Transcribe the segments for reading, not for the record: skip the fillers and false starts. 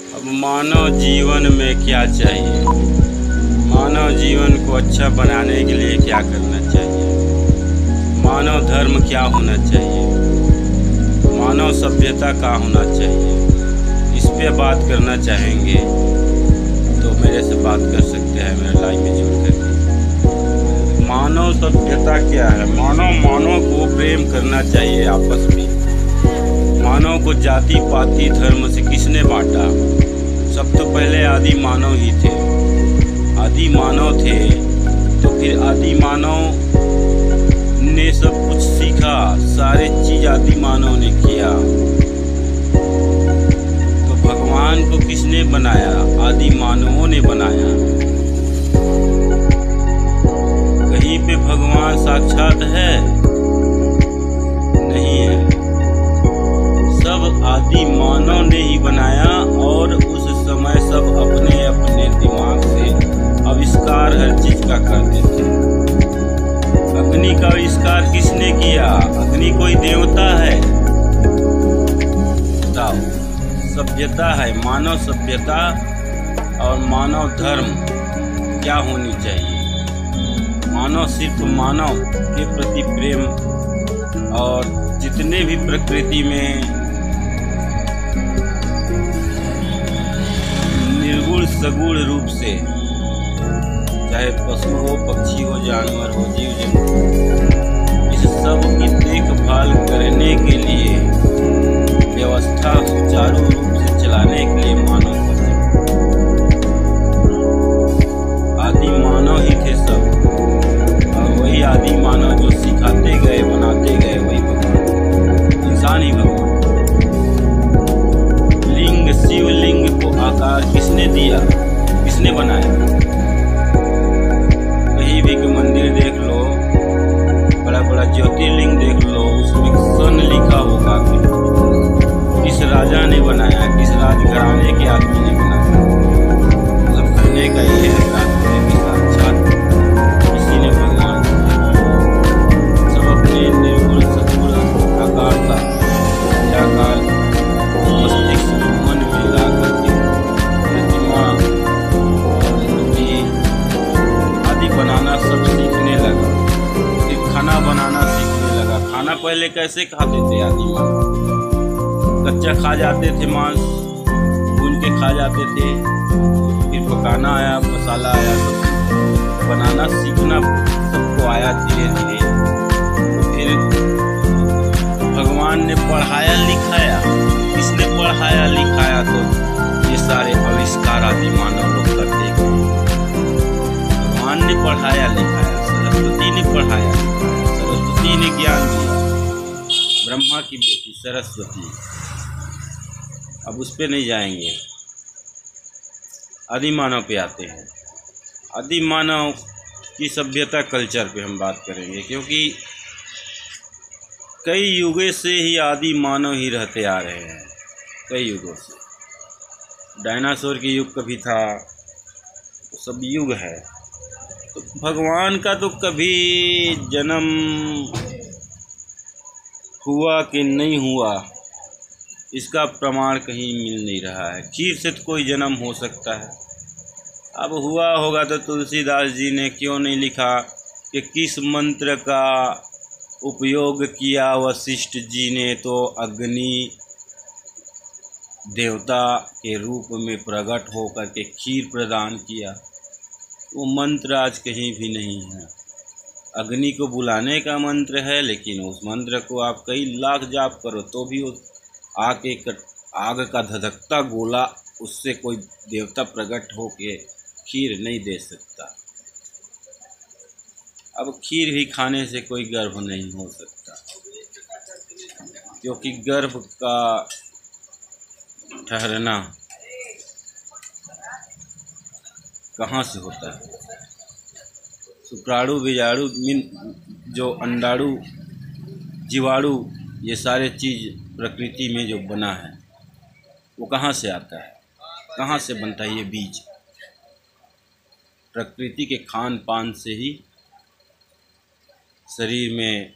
अब मानव जीवन में क्या चाहिए? मानव जीवन को अच्छा बनाने के लिए क्या करना चाहिए? मानव धर्म क्या होना चाहिए? मानव सभ्यता का होना चाहिए? इस पे बात करना चाहेंगे तो मेरे से बात कर सकते हैं मेरे लाइव में जुड़ करके। मानव सभ्यता क्या है? मानव को प्रेम करना चाहिए आपस में। मानव को जाति पाति धर्म से किसने बांटा? सब तो पहले आदि मानव ही थे। आदि मानव थे तो फिर आदि मानव ने सब कुछ सीखा, सारे चीज आदि मानव ने किया। तो भगवान को किसने बनाया? आदि मानवों ने बनाया। कहीं पे भगवान साक्षात है? नहीं है। सब आदि मानव ने ही बनाया और उस समय सब अपने अपने दिमाग से आविष्कार हर चीज का करते थे। अग्नि का आविष्कार किसने किया? अग्नि कोई देवता है? बताओ। सभ्यता है, मानव सभ्यता और मानव धर्म क्या होनी चाहिए? मानव सिर्फ मानव के प्रति प्रेम और जितने भी प्रकृति में निर्गुण सगुण रूप से, चाहे पशु हो, पक्षी हो, जानवर हो, जीव जंतु, इस सब की देखभाल करने के लिए, व्यवस्था सुचारू रूप से चलाने के लिए मानव बने। आदि मानव ही थे सब, और वही आदि मानव जो सिखाते गए, बनाते गए, वही भगवान, इंसान ही भगवान। लिंग, शिवलिंग को आकार किसने दिया? किसने बनाया? कहीं भी मंदिर देख लो, बड़ा बड़ा ज्योतिर्लिंग देख लो, उसमें सन लिखा होगा कि किस राजा ने बनाया, किस राजघराने के आदमी ने बनाया। मतलब कहने का ये है कि साक्षात किसी ने भगवान सब अपने निर्गुण सगुण आकार का आकार मस्तिष्क मन में ला करके प्रतिमा आदि बनाना सब सीखने लगा। फिर खाना बनाना सीखने लगा। खाना पहले कैसे खाते थे आदि मानव? कच्चा खा जाते थे, मांस भून के खा जाते थे। फिर पकाना आया, मसाला आया, तो बनाना सीखना सबको आया धीरे धीरे। तो फिर भगवान ने पढ़ाया लिखाया। किसने पढ़ाया लिखाया? तो ये सारे आविष्कार आदि मानव लोग करते गए। भगवान ने पढ़ाया लिखाया, सरस्वती ने पढ़ाया लिखाया, सरस्वती ने ज्ञान दिया। ब्रह्मा की बेटी सरस्वती। अब उस पे नहीं जाएंगे, आदि मानव पे आते हैं। आदि मानव की सभ्यता कल्चर पे हम बात करेंगे, क्योंकि कई युगों से ही आदि मानव ही रहते आ रहे हैं। कई युगों से। डायनासोर की युग कभी था, तो सब युग है। तो भगवान का तो कभी जन्म हुआ कि नहीं हुआ, इसका प्रमाण कहीं मिल नहीं रहा है। खीर से तो कोई जन्म हो सकता है। अब हुआ होगा तो तुलसीदास जी ने क्यों नहीं लिखा कि किस मंत्र का उपयोग किया वशिष्ठ जी ने? तो अग्नि देवता के रूप में प्रकट होकर के खीर प्रदान किया। वो मंत्र आज कहीं भी नहीं है। अग्नि को बुलाने का मंत्र है, लेकिन उस मंत्र को आप कई लाख जाप करो तो भी उस आग का धधकता गोला, उससे कोई देवता प्रकट होके खीर नहीं दे सकता। अब खीर भी खाने से कोई गर्भ नहीं हो सकता, क्योंकि गर्भ का ठहरना कहाँ से होता है? शुक्राणु, बीजाणु, जो अंडाणु, जीवाणु, ये सारे चीज़ प्रकृति में जो बना है वो कहाँ से आता है? कहाँ से बनता है ये बीज? प्रकृति के खान पान से ही शरीर में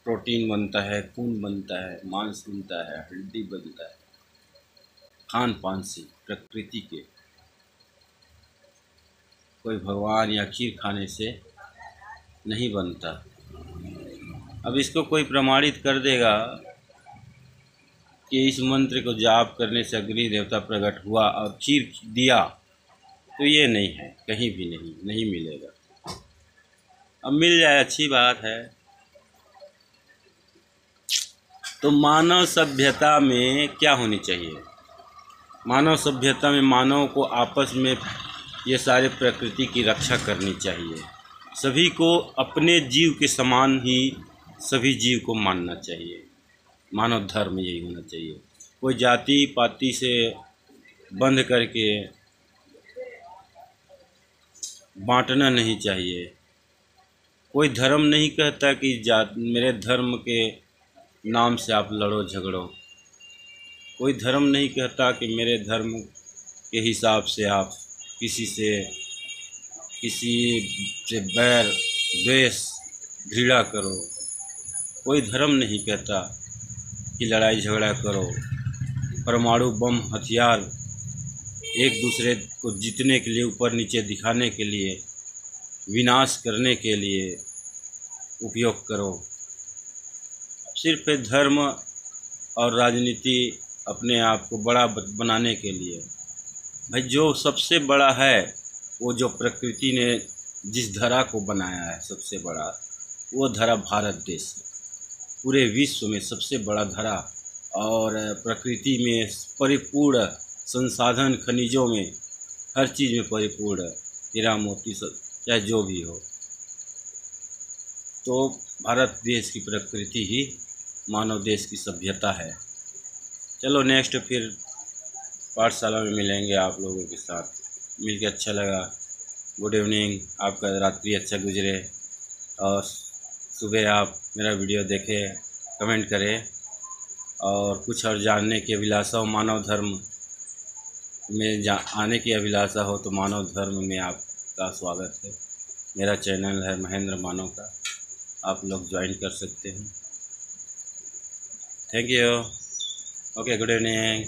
प्रोटीन बनता है, खून बनता है, मांस बनता है, हड्डी बनता है। खान पान से प्रकृति के। कोई भगवान या खीर खाने से नहीं बनता। अब इसको कोई प्रमाणित कर देगा कि इस मंत्र को जाप करने से अग्नि देवता प्रकट हुआ और खीर दिया, तो ये नहीं है, कहीं भी नहीं मिलेगा। अब मिल जाए अच्छी बात है। तो मानव सभ्यता में क्या होनी चाहिए? मानव सभ्यता में मानव को आपस में ये सारे प्रकृति की रक्षा करनी चाहिए। सभी को अपने जीव के समान ही सभी जीव को मानना चाहिए। मानव धर्म यही होना चाहिए। कोई जाति पाति से बंध करके बांटना नहीं चाहिए। कोई धर्म नहीं कहता कि मेरे धर्म के नाम से आप लड़ो झगड़ो। कोई धर्म नहीं कहता कि मेरे धर्म के हिसाब से आप किसी से बैर द्वेष घृणा करो। कोई धर्म नहीं कहता कि लड़ाई झगड़ा करो, परमाणु बम हथियार एक दूसरे को जीतने के लिए, ऊपर नीचे दिखाने के लिए, विनाश करने के लिए उपयोग करो। सिर्फ धर्म और राजनीति अपने आप को बड़ा बनाने के लिए। भाई जो सबसे बड़ा है, वो जो प्रकृति ने जिस धरा को बनाया है सबसे बड़ा, वो धरा भारत देश है। पूरे विश्व में सबसे बड़ा धरा और प्रकृति में परिपूर्ण संसाधन, खनिजों में हर चीज़ में परिपूर्ण, हीरा मोती सब चाहे जो भी हो। तो भारत देश की प्रकृति ही मानव देश की सभ्यता है। चलो नेक्स्ट फिर पाठशाला में मिलेंगे आप लोगों के साथ। मिलके अच्छा लगा। गुड इवनिंग, आपका रात्रि अच्छा गुजरे और सुबह आप मेरा वीडियो देखें, कमेंट करें और कुछ और जानने की अभिलाषा हो, मानव धर्म में आने की अभिलाषा हो तो मानव धर्म में आपका स्वागत है। मेरा चैनल है महेंद्र मानव का, आप लोग ज्वाइन कर सकते हैं। Thank you. Okay, good evening.